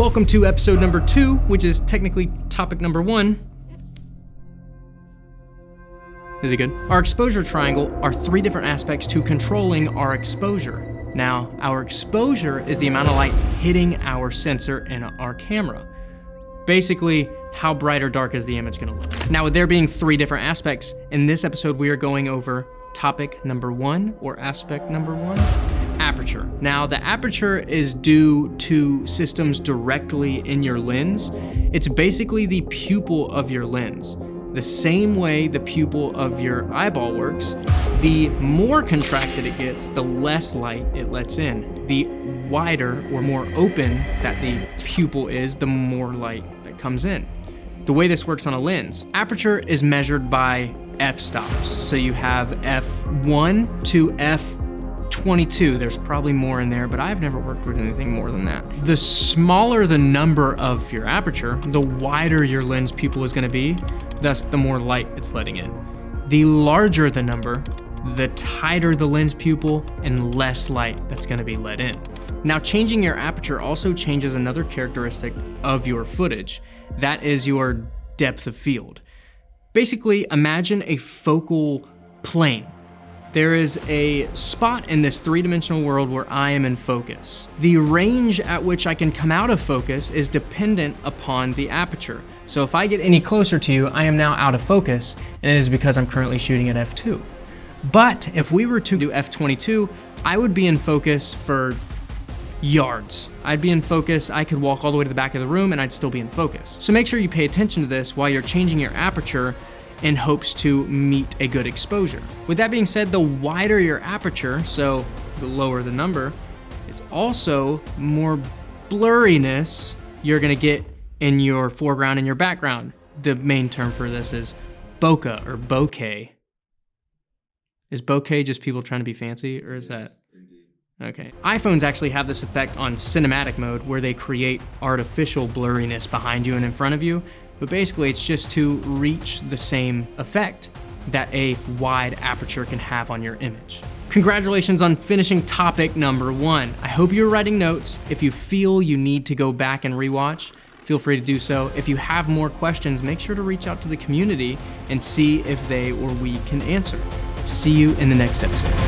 Welcome to episode number 2, which is technically topic number 1. Is it good? Our exposure triangle are 3 different aspects to controlling our exposure. Now, our exposure is the amount of light hitting our sensor and our camera. Basically, how bright or dark is the image gonna look? Now, with there being 3 different aspects, in this episode we are going over topic number 1, or aspect number 1, aperture. Now, the aperture is due to systems directly in your lens. It's basically the pupil of your lens. The same way the pupil of your eyeball works, the more contracted it gets, the less light it lets in. The wider or more open that the pupil is, the more light that comes in. The way this works on a lens, aperture is measured by f-stops. So you have f1 to f22. There's probably more in there, but I've never worked with anything more than that. The smaller the number of your aperture, the wider your lens pupil is gonna be, thus the more light it's letting in. The larger the number, the tighter the lens pupil and less light that's gonna be let in. Now, changing your aperture also changes another characteristic of your footage. That is your depth of field. Basically, imagine a focal plane. There is a spot in this 3-dimensional world where I am in focus. The range at which I can come out of focus is dependent upon the aperture. So if I get any closer to you, I am now out of focus, and it is because I'm currently shooting at f2. But if we were to do f22, I would be in focus for yards. I'd be in focus, I could walk all the way to the back of the room and I'd still be in focus. So make sure you pay attention to this while you're changing your aperture in hopes to meet a good exposure. With that being said, the wider your aperture, so the lower the number, it's also more blurriness you're gonna get in your foreground and your background. The main term for this is bokeh or bokeh. Is bokeh just people trying to be fancy, or is that? Okay. iPhones actually have this effect on cinematic mode where they create artificial blurriness behind you and in front of you, but basically it's just to reach the same effect that a wide aperture can have on your image. Congratulations on finishing topic number 1. I hope you're writing notes. If you feel you need to go back and rewatch, feel free to do so. If you have more questions, make sure to reach out to the community and see if they or we can answer. See you in the next episode.